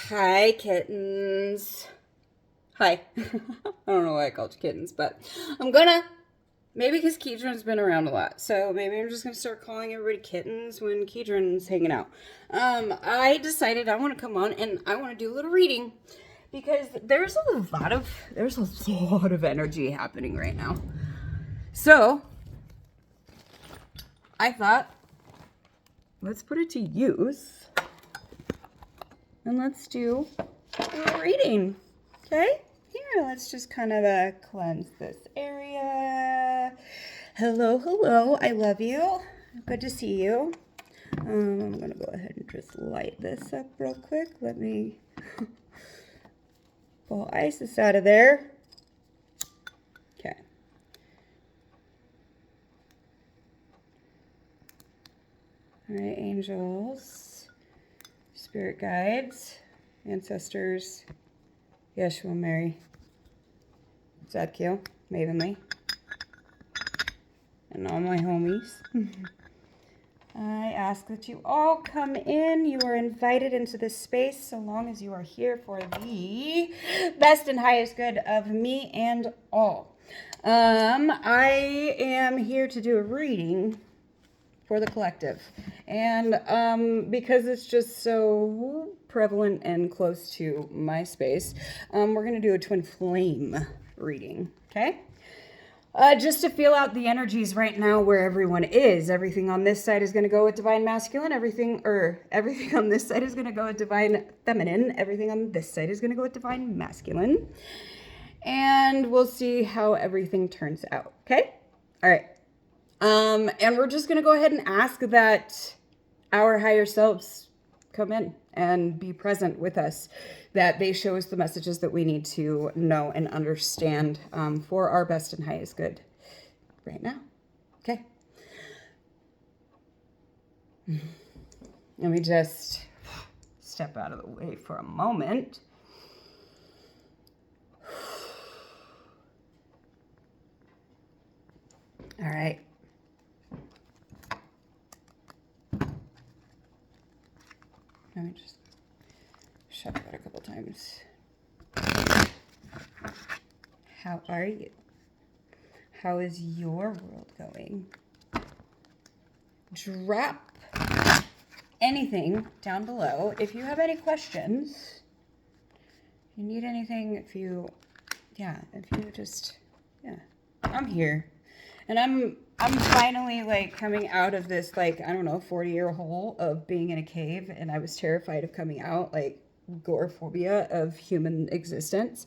Hi, kittens. Hi. I don't know why I called you kittens, but I'm gonna. Maybe because Keedron's been around a lot, so maybe I'm just gonna start calling everybody kittens when Keedron's hanging out. I decided I want to come on and I want to do a little reading because there's a lot of energy happening right now. So I thought, let's put it to use and let's do a little reading. Okay? Here, let's just kind of cleanse this area. Hello, hello. I love you. Good to see you. I'm going to go ahead and just light this up real quick. Let me pull Isis out of there. Okay. All right, angels, spirit guides, ancestors, Yeshua, Mary, Zadkiel, Mavenly, and all my homies. I ask that you all come in. You are invited into this space so long as you are here for the best and highest good of me and all. I am here to do a reading for the collective. And because it's just so prevalent and close to my space, we're going to do a twin flame reading, okay? Just to feel out the energies right now where everyone is. Everything on this side is going to go with divine masculine. Everything on this side is going to go with divine feminine. Everything on this side is going to go with divine masculine. And we'll see how everything turns out. Okay? All right. And we're just going to go ahead and ask that our higher selves come in and be present with us, that they show us the messages that we need to know and understand for our best and highest good right now. Okay. Let me just step out of the way for a moment. All right. Let me just shuffle it a couple times. How are you? How is your world going? Drop anything down below. If you have any questions, if you need anything, I'm here. And I'm finally like coming out of this, like, I don't know, 40-year hole of being in a cave, and I was terrified of coming out, like agoraphobia of human existence.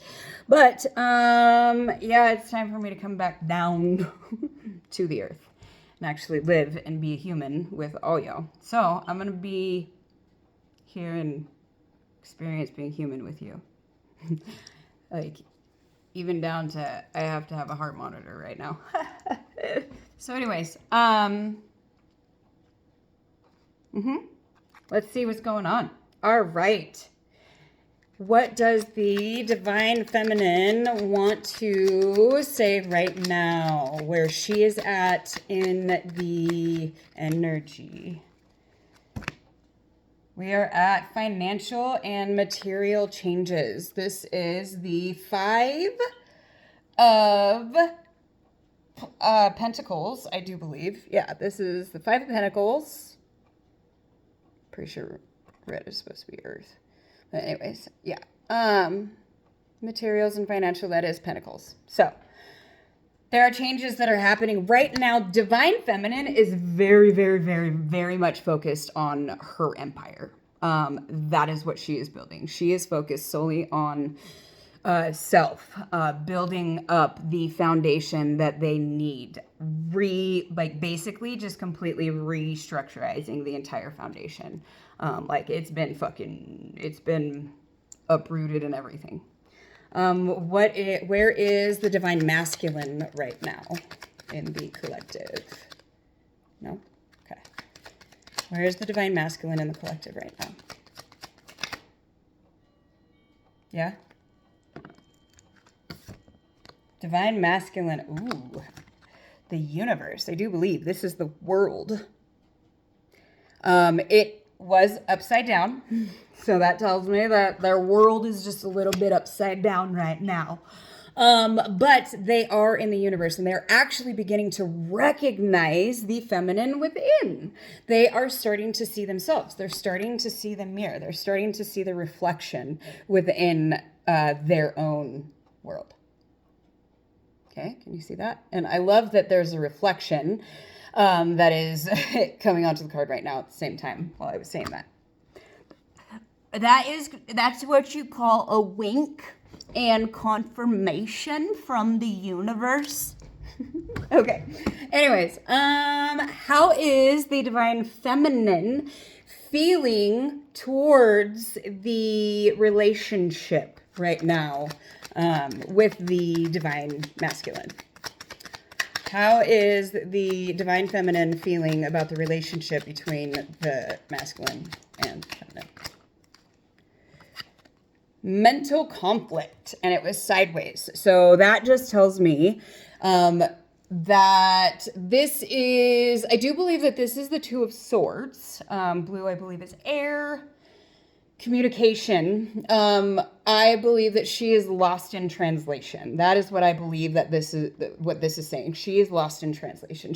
But it's time for me to come back down to the earth and actually live and be a human with all y'all. So I'm gonna be here and experience being human with you. Like, even down to I have to have a heart monitor right now. So anyways, let's see what's going on. All right. What does the divine feminine want to say right now, where she is at in the energy? We are at financial and material changes. This is the 5 of Pentacles, I do believe. Yeah, this is the 5 of Pentacles. Pretty sure red is supposed to be earth. But anyways, yeah. Materials and financial, that is Pentacles. So there are changes that are happening right now. Divine Feminine is very, very, very, very much focused on her empire. That is what she is building. She is focused solely on self, building up the foundation that they need. Basically just completely restructurizing the entire foundation. It's been uprooted and everything. Where is the divine masculine right now in the collective? No? Okay. Where is the divine masculine in the collective right now? Yeah? Divine masculine. Ooh. The universe. I do believe this is the world. was upside down. So that tells me that their world is just a little bit upside down right now. But they are in the universe, and they're actually beginning to recognize the feminine within. They are starting to see themselves. They're starting to see the mirror. They're starting to see the reflection within their own world. Okay, can you see that? And I love that there's a reflection that is coming onto the card right now at the same time while I was saying that. That's what you call a wink and confirmation from the universe. Okay. Anyways, how is the divine feminine feeling towards the relationship right now with the divine masculine? How is the divine feminine feeling about the relationship between the masculine and feminine? Mental conflict, and it was sideways. So that just tells me that this is, I do believe that this is the Two of Swords. Blue, I believe, is air. Communication. I believe that she is lost in translation. That is what I believe that this is, what this is saying. She is lost in translation.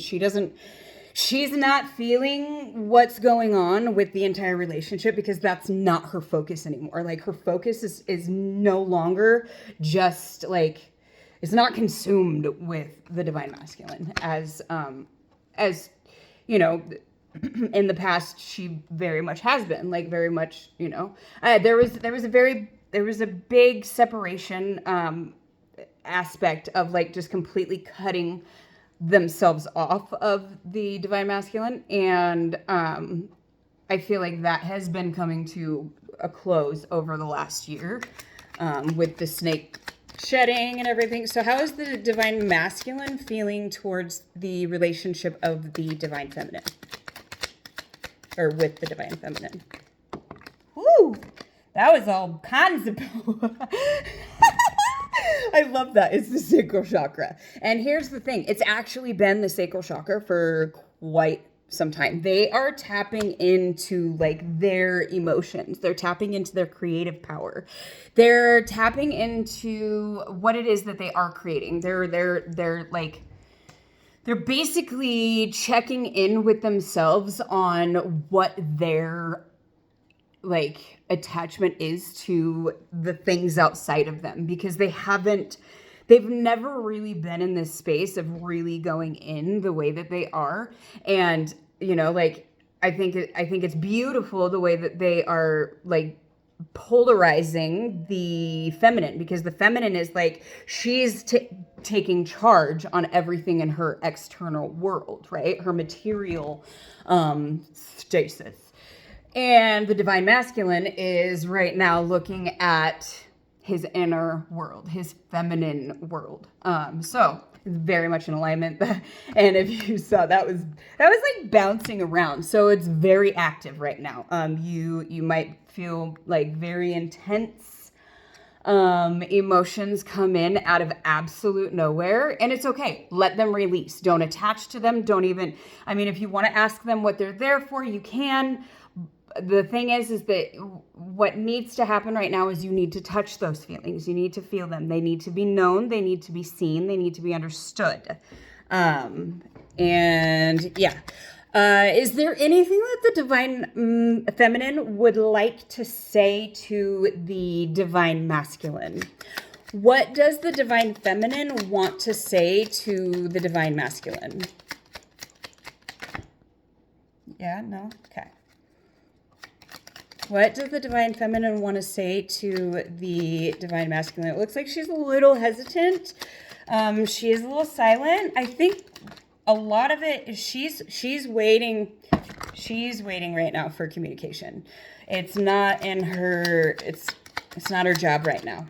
She's not feeling what's going on with the entire relationship because that's not her focus anymore. Like, her focus is no longer just like, it's not consumed with the divine masculine as you know, in the past she very much has been, like, very much, you know, there was a big separation aspect of, like, just completely cutting themselves off of the divine masculine, and I feel like that has been coming to a close over the last year with the snake shedding and everything. So how is the divine masculine feeling towards the relationship of the divine feminine, or with the divine feminine? Woo, that was all kinds of I love that. It's the sacral chakra. And here's the thing. It's actually been the sacral chakra for quite some time. They are tapping into, like, their emotions. They're tapping into their creative power. They're tapping into what it is that they are creating. They're basically checking in with themselves on what their, like, attachment is to the things outside of them, because they've never really been in this space of really going in the way that they are. And, you know, like, I think it's beautiful the way that they are, like, polarizing the feminine, because the feminine is like, she's taking charge on everything in her external world, right? Her material stasis. And the divine masculine is right now looking at his inner world, his feminine world. So very much in alignment. And if you saw, that was like bouncing around. So it's very active right now. You might feel like very intense emotions come in out of absolute nowhere, and it's okay. Let them release. Don't attach to them. Don't even, I mean, if you want to ask them what they're there for, you can. The thing is that what needs to happen right now is you need to touch those feelings. You need to feel them. They need to be known. They need to be seen. They need to be understood. And yeah. Is there anything that the divine feminine would like to say to the divine masculine? What does the divine feminine want to say to the divine masculine? Yeah, no? Okay. What does the divine feminine want to say to the divine masculine? It looks like she's a little hesitant. She is a little silent. I think a lot of it is she's waiting. She's waiting right now for communication. It's not in her. It's not her job right now.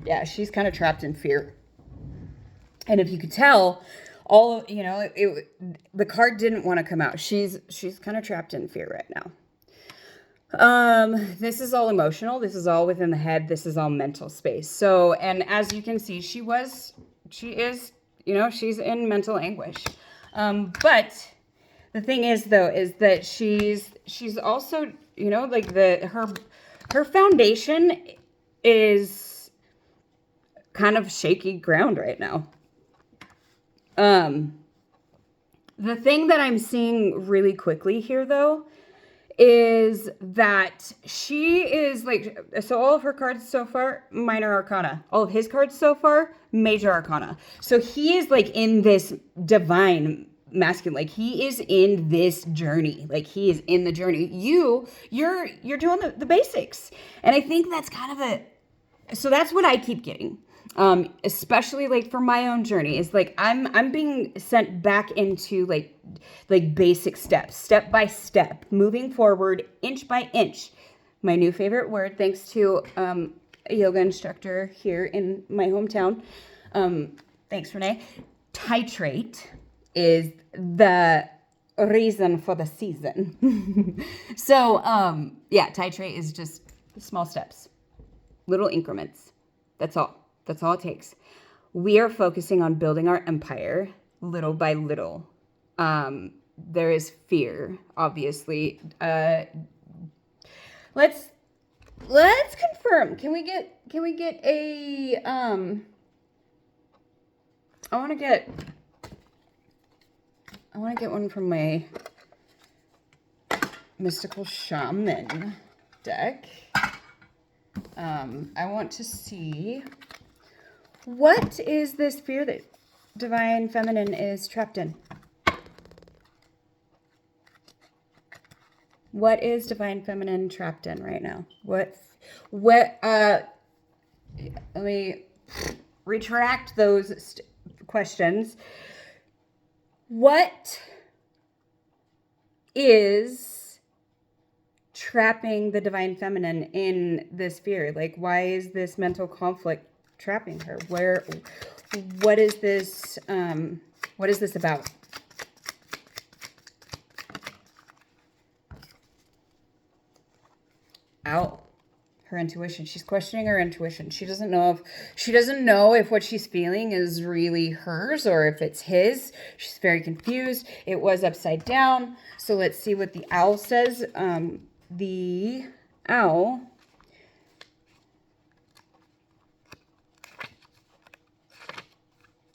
Yeah, she's kind of trapped in fear. And if you could tell, all of, you know, the card didn't want to come out. She's kind of trapped in fear right now. This is all emotional. This is all within the head. This is all mental space. So, and as you can see, she is she's in mental anguish. But the thing is, though, is that she's also, like her foundation is kind of shaky ground right now. The thing that I'm seeing really quickly here, though, is that she is like, so all of her cards so far, minor arcana. All of his cards so far, major arcana. So he is like in this divine masculine, like he is in this journey, like he is in the journey. You're doing the basics. And I think that's kind of so that's what I keep getting. Especially like for my own journey is like I'm being sent back into like basic steps, step by step, moving forward inch by inch. My new favorite word, thanks to a yoga instructor here in my hometown. Thanks, Renee. Titrate is the reason for the season. So titrate is just small steps, little increments. That's all. That's all it takes. We are focusing on building our empire little by little. There is fear, obviously. Let's confirm. Can we get a I want to get one from my mystical shaman deck. I want to see, what is this fear that Divine Feminine is trapped in? What is Divine Feminine trapped in right now? Let me retract those questions. What is trapping the Divine Feminine in this fear? Like, why is this mental conflict trapping her? What is this about? Out. Her intuition. She's questioning her intuition. She doesn't know if what she's feeling is really hers or if it's his. She's very confused. It was upside down. So let's see what the owl says. The owl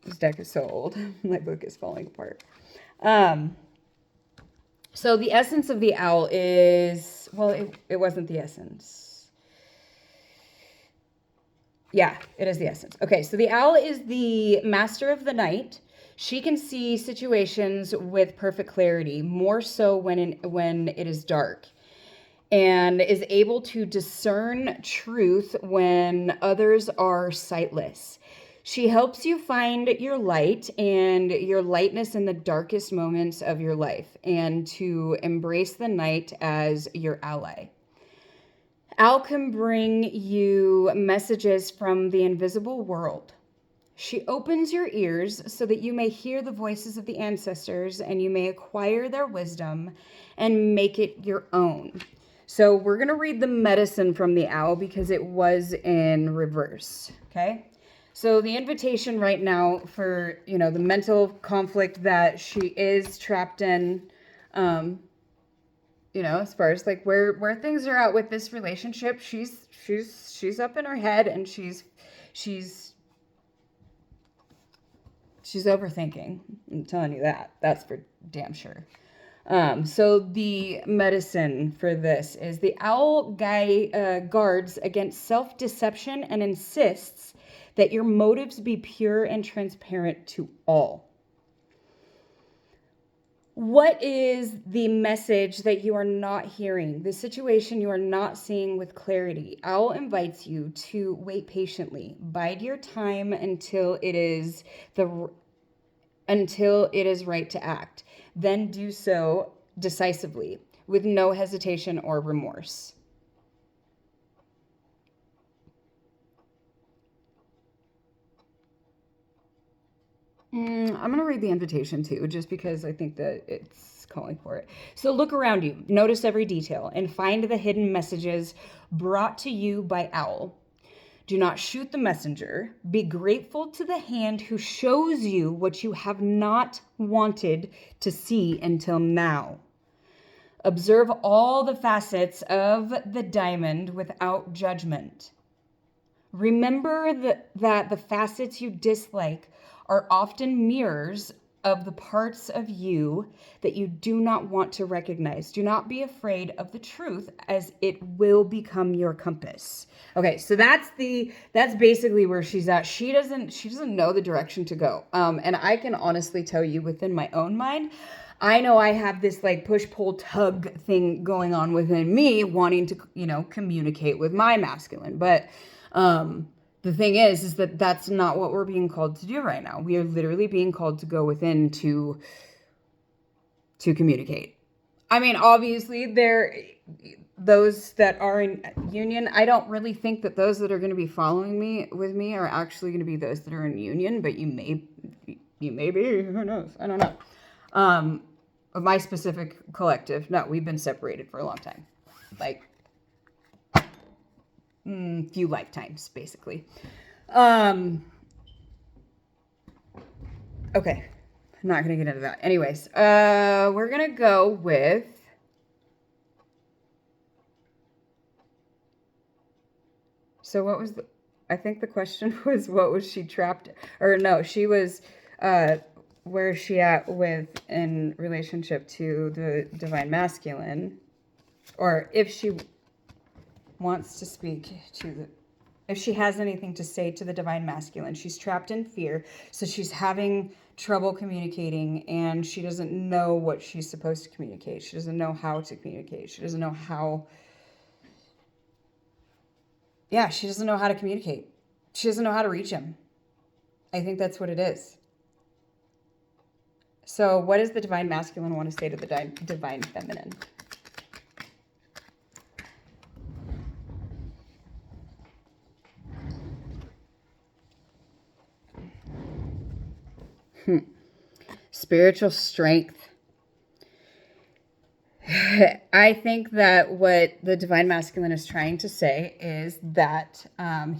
This deck is so old. My book is falling apart. So the essence of the owl is, well, it wasn't the essence. Yeah, it is the essence. Okay, so the owl is the master of the night. She can see situations with perfect clarity, more so when it is dark, and is able to discern truth when others are sightless. She helps you find your light and your lightness in the darkest moments of your life, and to embrace the night as your ally. Owl can bring you messages from the invisible world. She opens your ears so that you may hear the voices of the ancestors and you may acquire their wisdom and make it your own. So we're going to read the medicine from the owl because it was in reverse, okay? So the invitation right now for, the mental conflict that she is trapped in, as far as like where things are at with this relationship, she's up in her head and she's overthinking. I'm telling you that. That's for damn sure. So the medicine for this is the owl guards against self-deception and insists that your motives be pure and transparent to all. What is the message that you are not hearing? The situation you are not seeing with clarity? Owl invites you to wait patiently. Bide your time until it is right to act. Then do so decisively, with no hesitation or remorse. I'm going to read the invitation too, just because I think that it's calling for it. So look around you, notice every detail, and find the hidden messages brought to you by Owl. Do not shoot the messenger. Be grateful to the hand who shows you what you have not wanted to see until now. Observe all the facets of the diamond without judgment. Remember that the facets you dislike are often mirrors of the parts of you that you do not want to recognize. Do not be afraid of the truth, as it will become your compass. Okay, so that's basically where she's at. She doesn't know the direction to go. And I can honestly tell you within my own mind, I know I have this like push pull tug thing going on within me, wanting to, communicate with my masculine. But the thing is that that's not what we're being called to do right now. We are literally being called to go within to communicate. I mean, obviously those that are in union, I don't really think that those that are going to be following me with me are actually going to be those that are in union, but you may be, who knows? I don't know. Of my specific collective, no, we've been separated for a long time. Like, few lifetimes, basically. Okay. I'm not going to get into that. Anyways, we're going to go with... So what was I think the question was, what was she trapped... Or no, she was... where is she at in relationship to the divine masculine? Or if she wants to speak to if she has anything to say to the divine masculine. She's trapped in fear, so she's having trouble communicating, and she doesn't know what she's supposed to communicate. She doesn't know how to communicate. She doesn't know how... Yeah, she doesn't know how to communicate. She doesn't know how to reach him. I think that's what it is. So what does the divine masculine want to say to the divine feminine? Spiritual strength. I think that what the divine masculine is trying to say is that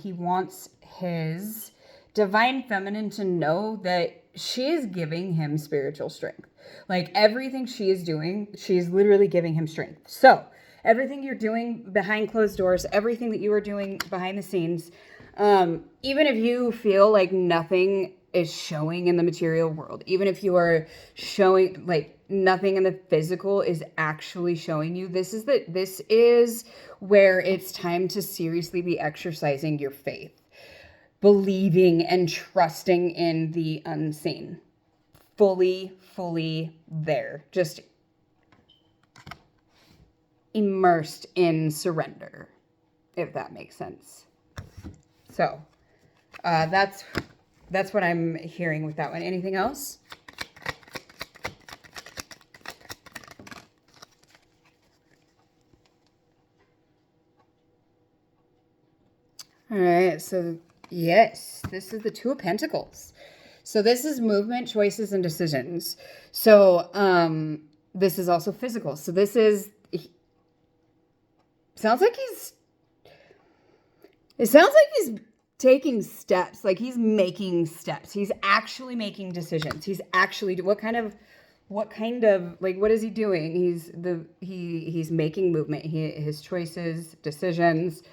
he wants his divine feminine to know that she is giving him spiritual strength. Like everything she is doing, she is literally giving him strength. So everything you're doing behind closed doors, everything that you are doing behind the scenes, even if you feel like nothing is showing in the material world, even if you are showing like nothing in the physical is actually showing you, this is where it's time to seriously be exercising your faith, believing and trusting in the unseen, fully there, just immersed in surrender, if that makes sense. So that's what I'm hearing with that one. Anything else? All right, so yes, this is the Two of Pentacles. So this is movement, choices, and decisions. So this is also physical. So this is, sounds like he's taking steps, like he's making steps. He's actually making decisions. He's actually, what kind of, like, what is he doing? He's making movement. His choices, decisions.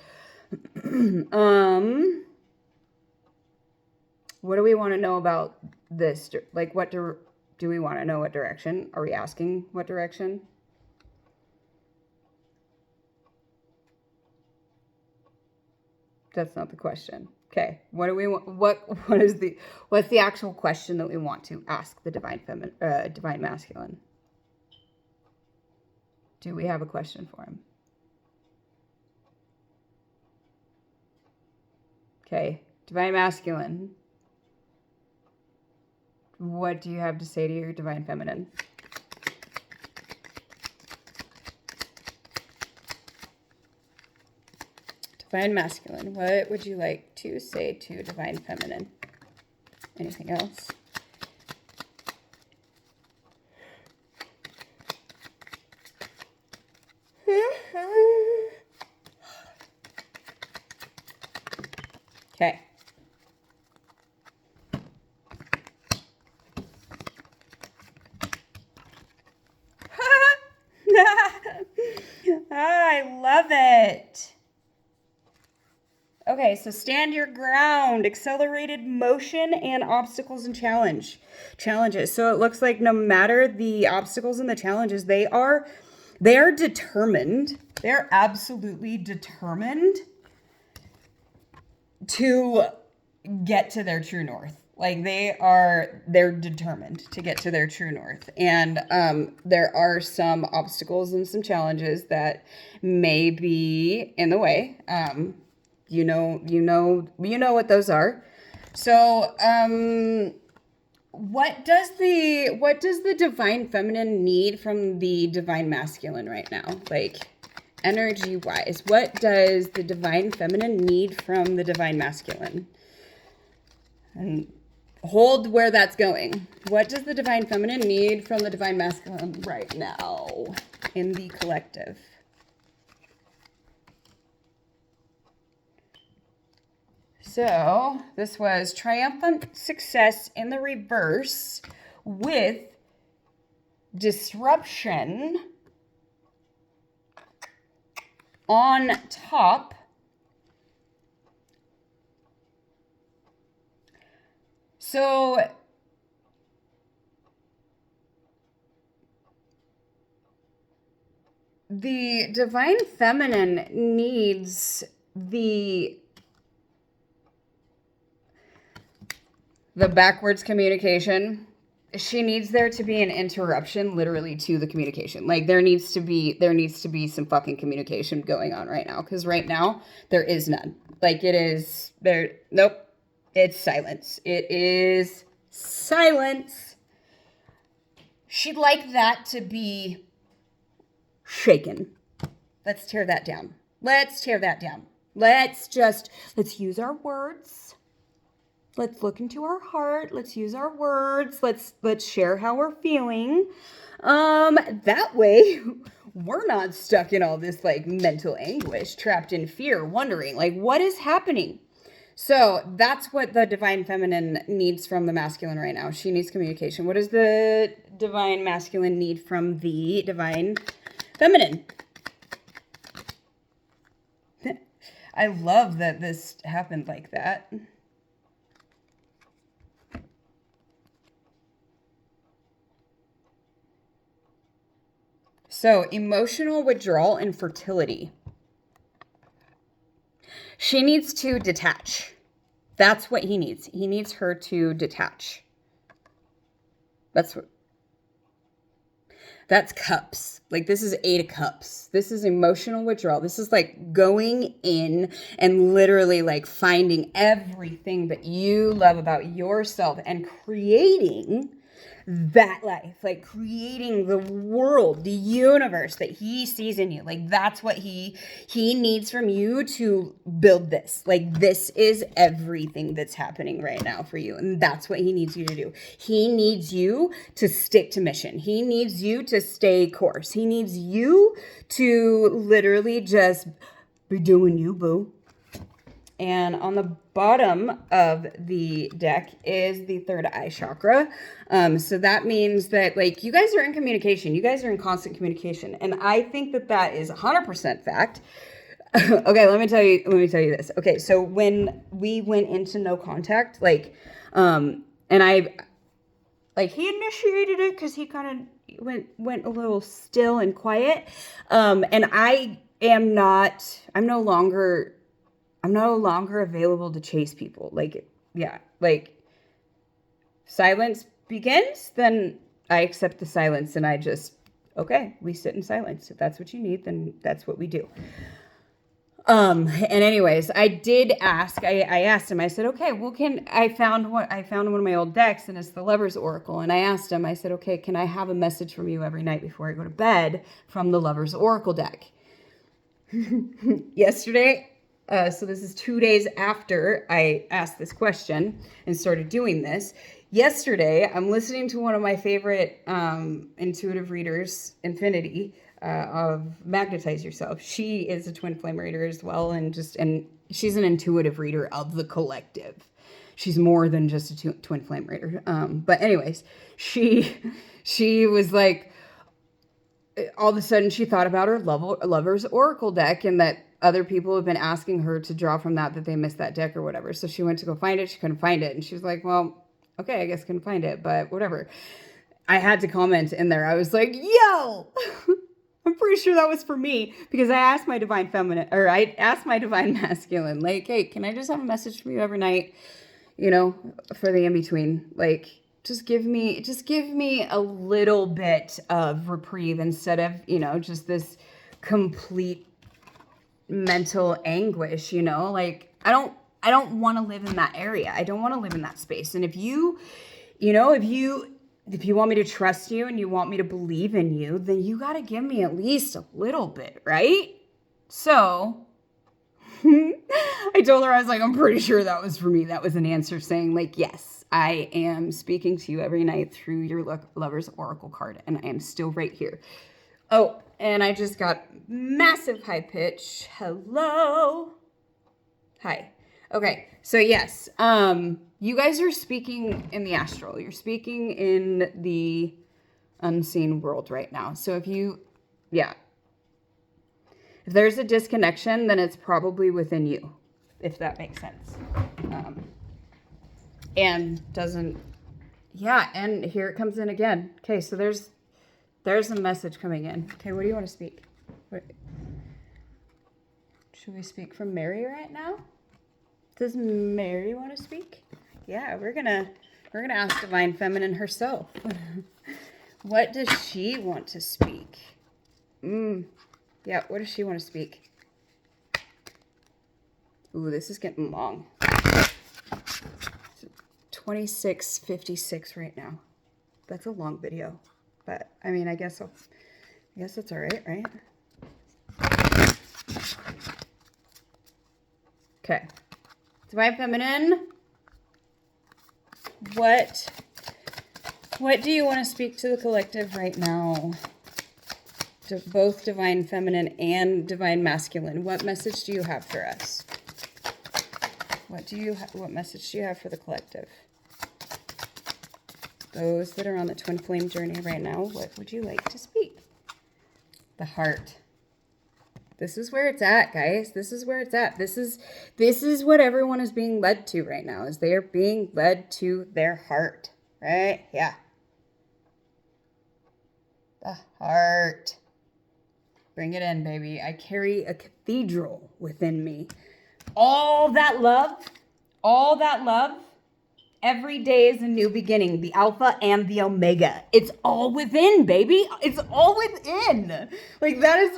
What do we want to know about this? Like, what do we want to know? What direction? Are we asking what direction? That's not the question. Okay. What do we want? What's the actual question that we want to ask the divine masculine? Do we have a question for him? Okay. Divine masculine. What do you have to say to your divine feminine? Divine masculine, what would you like to say to divine feminine? Anything else? Okay. I love it. Okay, so stand your ground, accelerated motion, and obstacles and challenges. So it looks like no matter the obstacles and the challenges, they are determined. They're absolutely determined to get to their true north. Like they're determined to get to their true north. And there are some obstacles and some challenges that may be in the way. You know what those are. So, what does the divine feminine need from the divine masculine right now? Like, energy wise, what does the divine feminine need from the divine masculine? And hold where that's going. What does the divine feminine need from the divine masculine right now in the collective? So this was triumphant success in the reverse with disruption on top. So the divine feminine needs the backwards communication. She needs there to be an interruption literally to the communication. Like there needs to be some fucking communication going on right now. Because right now there is none. Like it is there. Nope. It's silence. It is silence. She'd like that to be shaken. Let's tear that down. Let's use our words. Let's look into our heart. Let's use our words. Let's share how we're feeling. That way we're not stuck in all this like mental anguish, trapped in fear, wondering like what is happening. So that's what the divine feminine needs from the masculine right now. She needs communication. What does the divine masculine need from the divine feminine? I love that this happened like that. So, emotional withdrawal and fertility. She needs to detach. That's what he needs. He needs her to detach. That's cups. Like this is 8 of cups. This is emotional withdrawal. This is like going in and literally like finding everything that you love about yourself and creating that life, like creating the world, the universe that he sees in you. Like that's what he needs from you to build this. Like this is everything that's happening right now for you. And that's what he needs you to do. He needs you to stick to mission. He needs you to stay course. He needs you to literally just be doing you, boo. And on the bottom of the deck is the third eye chakra. So that means that like you guys are in communication. You guys are in constant communication. And I think that is 100% fact. Okay, let me tell you this. Okay, so when we went into no contact, like, and I, like he initiated it because he kind of went a little still and quiet. And I'm no longer available to chase people. Like, yeah, like silence begins, then I accept the silence and I just, okay, we sit in silence. If that's what you need, then that's what we do. And anyways, I did ask, I asked him, I said, okay, well, I found one of my old decks and it's the Lover's Oracle. And I asked him, I said, okay, can I have a message from you every night before I go to bed from the Lover's Oracle deck? Yesterday, so this is 2 days after I asked this question and started doing this. Yesterday, I'm listening to one of my favorite intuitive readers, Infinity, of Magnetize Yourself. She is a twin flame reader as well, and she's an intuitive reader of the collective. She's more than just a twin flame reader. But anyways, she was like, all of a sudden she thought about her lover's oracle deck, and that other people have been asking her to draw from that they missed that deck or whatever. So she went to go find it. She couldn't find it. And she was like, well, okay, I guess I couldn't find it, but whatever. I had to comment in there. I was like, yo, I'm pretty sure that was for me, because I asked my divine feminine, or I asked my divine masculine, like, hey, can I just have a message from you every night, you know, for the in-between? Like, just give me a little bit of reprieve instead of, you know, just this complete mental anguish, you know? Like, I don't want to live in that area. I don't want to live in that space. And if you want me to trust you and you want me to believe in you, then you got to give me at least a little bit, right? So I told her, I was like, I'm pretty sure that was for me. That was an answer saying, like, yes, I am speaking to you every night through your lover's oracle card, and I am still right here. Oh, and I just got massive high pitch. Hello. Hi. Okay. So yes, you guys are speaking in the astral. You're speaking in the unseen world right now. So if there's a disconnection, then it's probably within you, if that makes sense. And here it comes in again. Okay, so there's a message coming in. Okay, what do you want to speak? Should we speak from Mary right now? Does Mary want to speak? Yeah, we're gonna ask Divine Feminine herself. What does she want to speak? Yeah, what does she want to speak? Ooh, this is getting long. 26:56 right now. That's a long video, but I mean, I guess it's all right? Okay, Divine Feminine, what do you want to speak to the collective right now? Both Divine Feminine and Divine Masculine. What message do you have for us? What message do you have for the collective? Those that are on the twin flame journey right now, what would you like to speak? The heart. This is where it's at, guys. This is where it's at. This is what everyone is being led to right now, is they are being led to their heart, right? Yeah. The heart. Bring it in, baby. I carry a cathedral within me. All that love, every day is a new beginning, the Alpha and the Omega. It's all within, baby. It's all within. Like, that's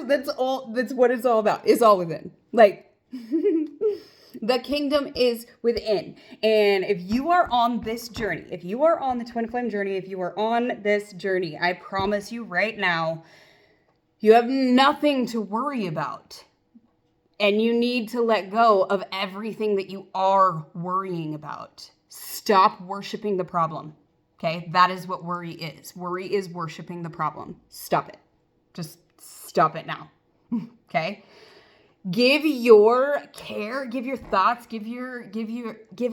what it's all about. It's all within. Like, the kingdom is within. And if you are on this journey, if you are on the twin flame journey, if you are on this journey, I promise you right now, you have nothing to worry about. And you need to let go of everything that you are worrying about. Stop worshiping the problem. Okay? That is what worry is. Worry is worshiping the problem. Stop it. Just stop it now. Okay? Give your care, give your thoughts, give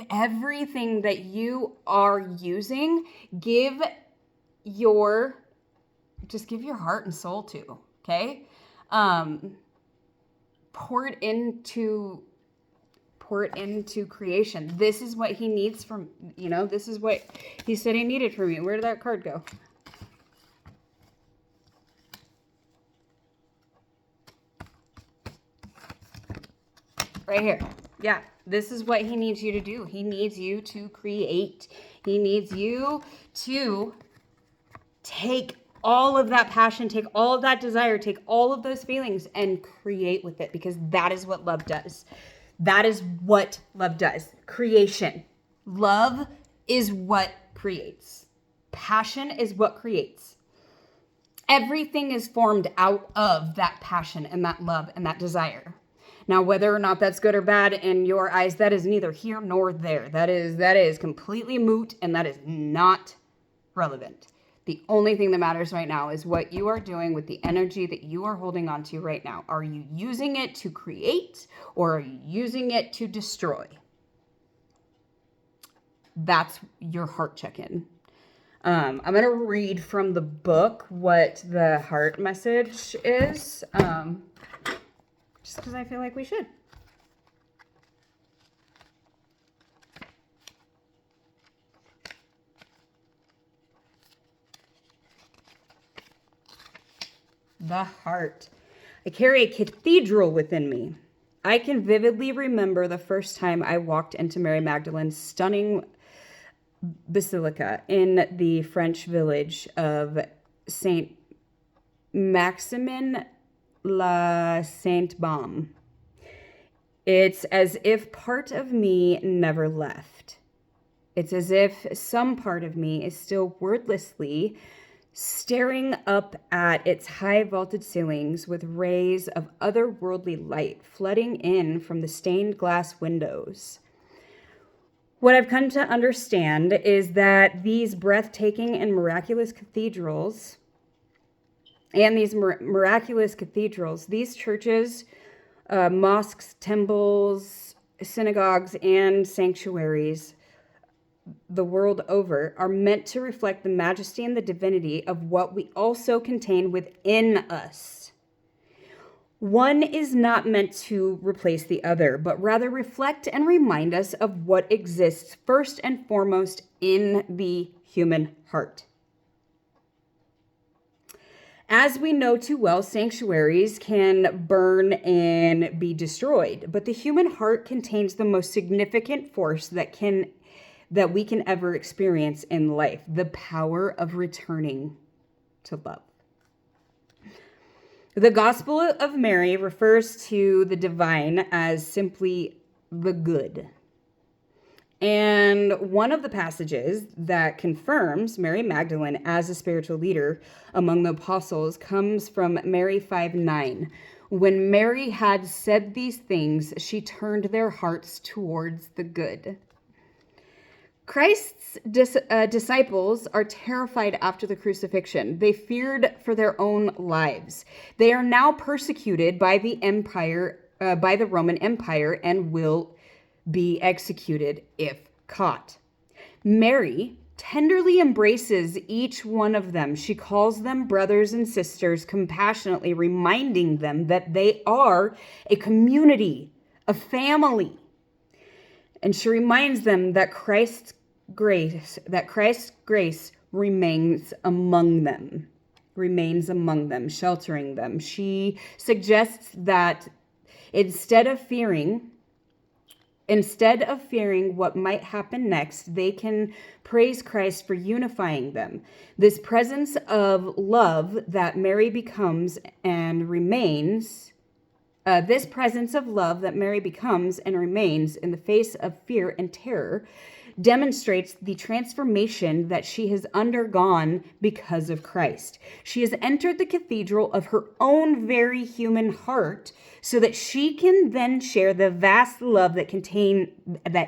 everything that you are using, give your heart and soul to, okay? Pour it into creation. This is what he needs from, this is what he said he needed from you. Where did that card go? Right here. Yeah, this is what he needs you to do. He needs you to create. He needs you to take all of that passion, take all of that desire, take all of those feelings and create with it, because that is what love does. That is what love does. Creation. Love is what creates. Passion is what creates. Everything is formed out of that passion and that love and that desire. Now, whether or not that's good or bad in your eyes, that is neither here nor there. That is completely moot, and that is not relevant. The only thing that matters right now is what you are doing with the energy that you are holding on to right now. Are you using it to create, or are you using it to destroy? That's your heart check-in. I'm going to read from the book what the heart message is, just because I feel like we should. The heart. I carry a cathedral within me. I can vividly remember the first time I walked into Mary Magdalene's stunning basilica in the French village of Saint Maximin la Sainte Baume. It's as if part of me never left. It's as if some part of me is still wordlessly staring up at its high vaulted ceilings with rays of otherworldly light flooding in from the stained glass windows. What I've come to understand is that these breathtaking and miraculous cathedrals, these churches, mosques, temples, synagogues, and sanctuaries the world over, are meant to reflect the majesty and the divinity of what we also contain within us. One is not meant to replace the other, but rather reflect and remind us of what exists first and foremost in the human heart. As we know too well, sanctuaries can burn and be destroyed, but the human heart contains the most significant force that we can ever experience in life, the power of returning to love. The Gospel of Mary refers to the divine as simply the good. And one of the passages that confirms Mary Magdalene as a spiritual leader among the apostles comes from Mary 5:9. When Mary had said these things, she turned their hearts towards the good. Christ's disciples are terrified after the crucifixion. They feared for their own lives. They are now persecuted by the Roman Empire, and will be executed if caught. Mary tenderly embraces each one of them. She calls them brothers and sisters, compassionately reminding them that they are a community, a family. And she reminds them that Christ's grace remains among them, sheltering them. She suggests that instead of fearing what might happen next, they can praise Christ for unifying them. This presence of love that Mary becomes and remains in the face of fear and terror demonstrates the transformation that she has undergone because of Christ. She has entered the cathedral of her own very human heart so that she can then share the vast love that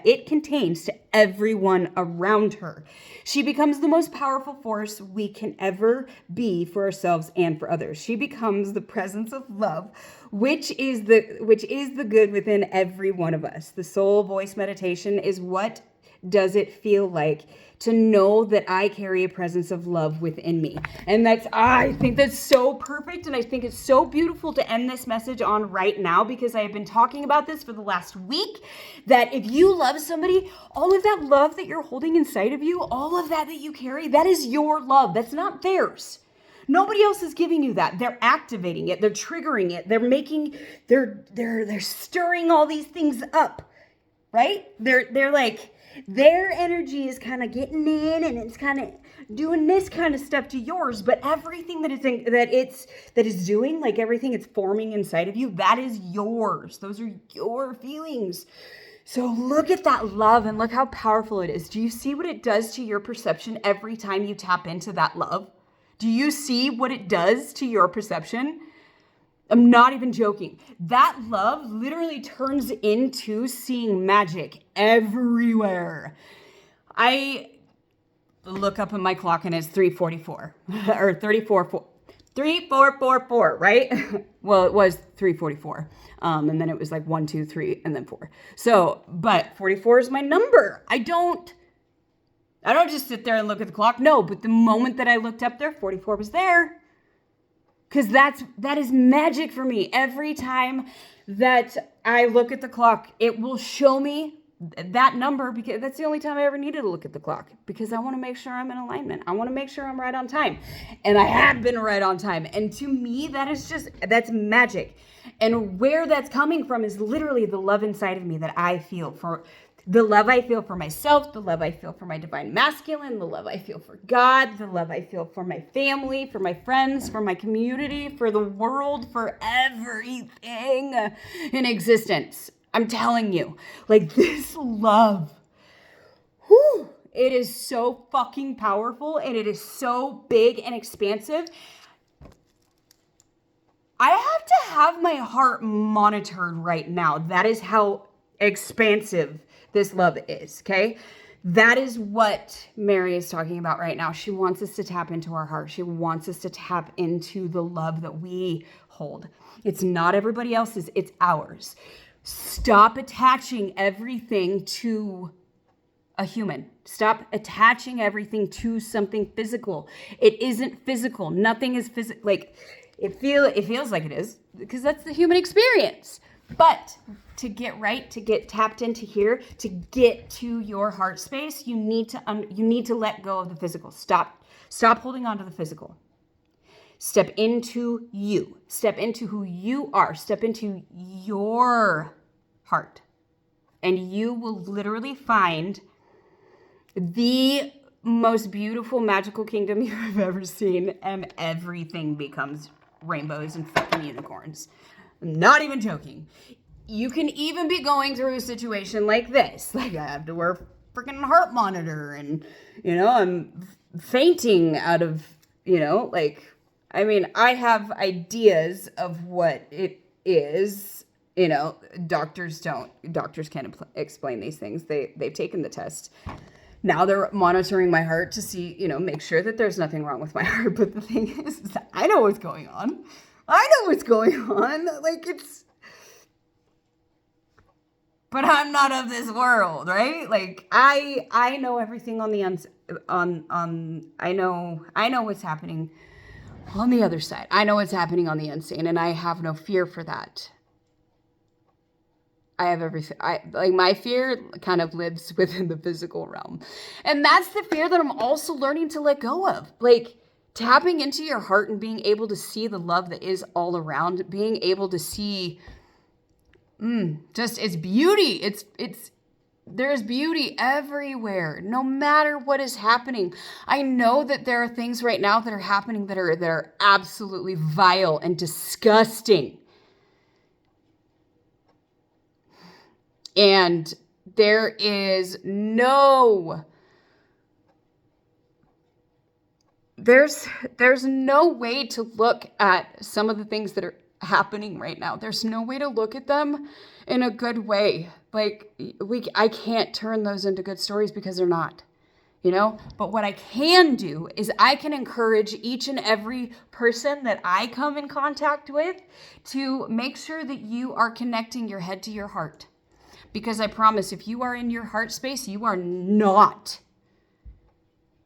it contains to everyone around her. She becomes the most powerful force we can ever be for ourselves and for others. She becomes the presence of love, which is the good within every one of us. The soul voice meditation is what does it feel like to know that I carry a presence of love within me. And I think that's so perfect, and I think it's so beautiful to end this message on right now, because I have been talking about this for the last week, that if you love somebody, all of that love that you're holding inside of you, all of that you carry, that is your love. That's not theirs. Nobody else is giving you that. They're activating it. They're triggering it. They're stirring all these things up, right? They're like, their energy is kind of getting in, and it's kind of doing this kind of stuff to yours. But everything that is doing, like everything it's forming inside of you, that is yours. Those are your feelings. So look at that love and look how powerful it is. Do you see what it does to your perception every time you tap into that love? Do you see what it does to your perception? I'm not even joking. That love literally turns into seeing magic everywhere. I look up at my clock and it's 3:44 or 3444, right? Well, it was 3:44. And then it was like 1, 2, 3, and then 4. So, but 44 is my number. I don't just sit there and look at the clock. No, but the moment that I looked up there, 44 was there. Because that is magic for me. Every time that I look at the clock, it will show me that number, because that's the only time I ever needed to look at the clock, because I want to make sure I'm in alignment. I want to make sure I'm right on time. And I have been right on time. And to me, that's magic. And where that's coming from is literally the love inside of me that I feel for the love I feel for myself, the love I feel for my divine masculine, the love I feel for God, the love I feel for my family, for my friends, for my community, for the world, for everything in existence. I'm telling you, like, this love, whew, it is so fucking powerful, and it is so big and expansive. I have to have my heart monitored right now. That is how expansive this love is, okay? That is what Mary is talking about right now. She wants us to tap into our heart. She wants us to tap into the love that we hold. It's not everybody else's, it's ours. Stop attaching everything to a human. Stop attaching everything to something physical. It isn't physical. Nothing is physical. Like, it feels like it is, because that's the human experience. But to get right, to get tapped into here, to get to your heart space, you need to let go of the physical. Stop holding on to the physical. Step into you. Step into who you are. Step into your heart. And you will literally find the most beautiful, magical kingdom you have ever seen, and everything becomes rainbows and fucking unicorns. I'm not even joking. You can even be going through a situation like this. Like, I have to wear a freaking heart monitor, and, I'm fainting out of, like, I mean, I have ideas of what it is. Doctors can't explain these things. They've taken the test. Now they're monitoring my heart to see, make sure that there's nothing wrong with my heart. But the thing is that I know what's going on. Like, but I'm not of this world, right? Like, I know everything on the I know what's happening on the other side. I know what's happening on the unseen, and I have no fear for that. I have everything. My fear kind of lives within the physical realm. And that's the fear that I'm also learning to let go of. Like, tapping into your heart and being able to see the love that is all around, being able to see just its beauty. There's beauty everywhere, no matter what is happening. I know that there are things right now that are happening that are absolutely vile and disgusting. And there is no way to look at some of the things that are happening right now. There's no way to look at them in a good way. Like, I can't turn those into good stories because they're not, But what I can do is I can encourage each and every person that I come in contact with to make sure that you are connecting your head to your heart. Because I promise, if you are in your heart space, you are not.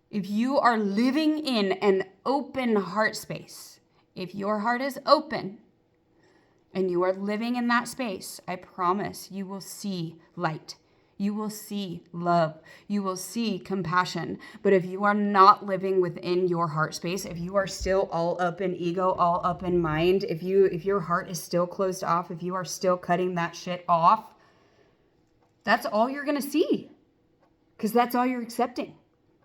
If you are living in an open heart space, if your heart is open and you are living in that space, I promise you will see light. You will see love. You will see compassion. But if you are not living within your heart space, if you are still all up in ego, all up in mind, if your heart is still closed off, if you are still cutting that shit off, that's all you're going to see, because that's all you're accepting.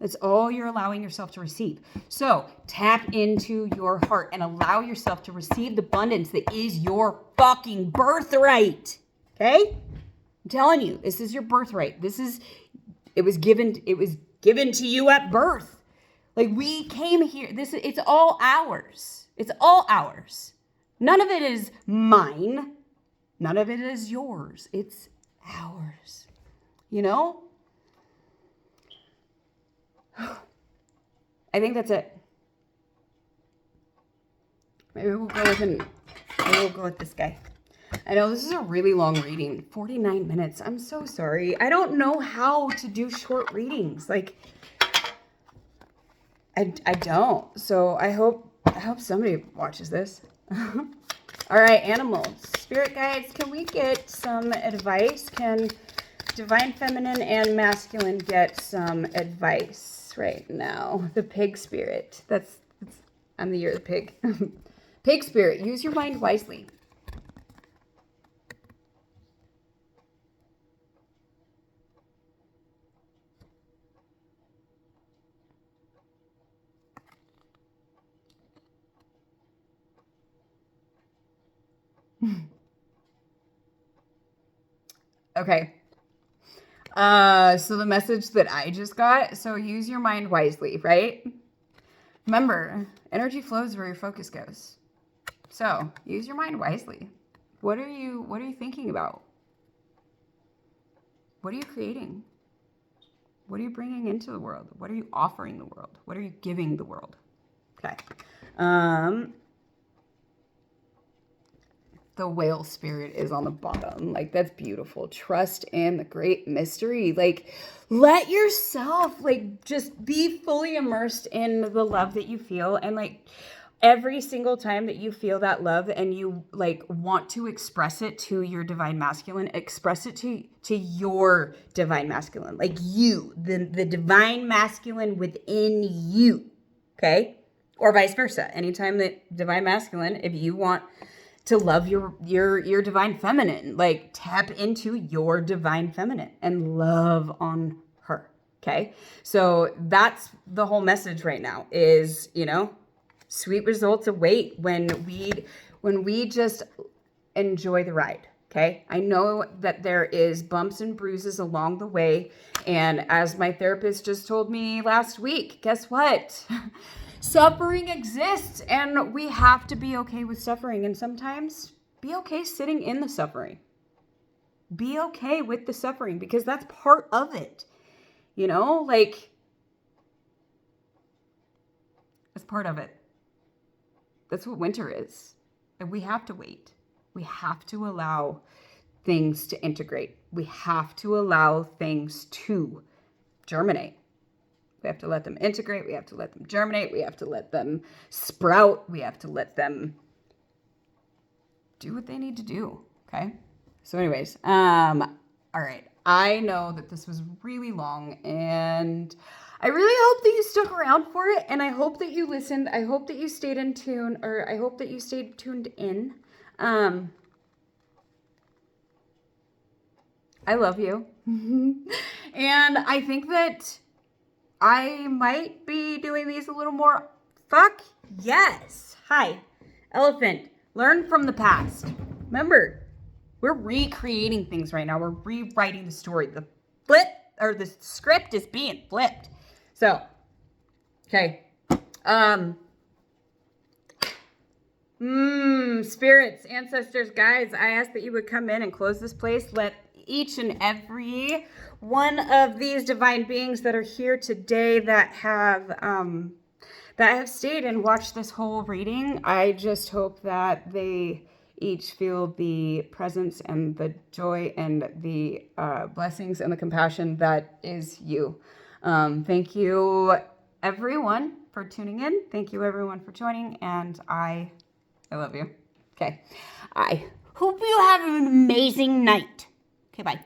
That's all you're allowing yourself to receive. So tap into your heart and allow yourself to receive the abundance that is your fucking birthright. Okay? I'm telling you, this is your birthright. It was given to you at birth. Like, we came here. It's all ours. It's all ours. None of it is mine. None of it is yours. It's ours, I think that's it. Maybe we'll go with this guy. I know this is a really long reading, 49 minutes. I'm so sorry. I don't know how to do short readings. Like, I don't. So I hope somebody watches this. All right, animals, spirit guides, can we get some advice? Can divine feminine and masculine get some advice right now? The pig spirit. I'm the year of the pig. Pig spirit, use your mind wisely. Okay. So the message that I just got, so use your mind wisely, right? Remember, energy flows where your focus goes. So use your mind wisely. What are you thinking about? What are you creating? What are you bringing into the world? What are you offering the world? What are you giving the world? Okay. The whale spirit is on the bottom. Like, that's beautiful. Trust in the great mystery. Like, let yourself, like, just be fully immersed in the love that you feel. And, like, every single time that you feel that love and you, like, want to express it to your divine masculine, express it to your divine masculine. Like, you, the divine masculine within you. Okay? Or vice versa. Anytime that divine masculine, if you want to love your divine feminine, like, tap into your divine feminine and love on her. Okay. So that's the whole message right now is, sweet results await when we just enjoy the ride. Okay. I know that there is bumps and bruises along the way. And as my therapist just told me last week, guess what? Suffering exists and we have to be okay with suffering. And sometimes be okay sitting in the suffering. Be okay with the suffering because that's part of it. Like, that's part of it. That's what winter is. And we have to wait. We have to allow things to integrate. We have to allow things to germinate. We have to let them integrate. We have to let them germinate. We have to let them sprout. We have to let them do what they need to do. Okay. So anyways, all right. I know that this was really long and I really hope that you stuck around for it. And I hope that you listened. I hope that you stayed in tune, or I hope that you stayed tuned in. I love you. And I think that I might be doing these a little more. Fuck yes. Hi, elephant. Learn from the past. Remember, we're recreating things right now. We're rewriting the story. The script is being flipped. So, okay. Spirits, ancestors, guides, I ask that you would come in and close this place. Let each and every one of these divine beings that are here today that have stayed and watched this whole reading, I just hope that they each feel the presence and the joy and the blessings and the compassion that is you. Thank you, everyone, for tuning in. Thank you, everyone, for joining. And I love you. Okay. I hope you have an amazing night. Okay, bye.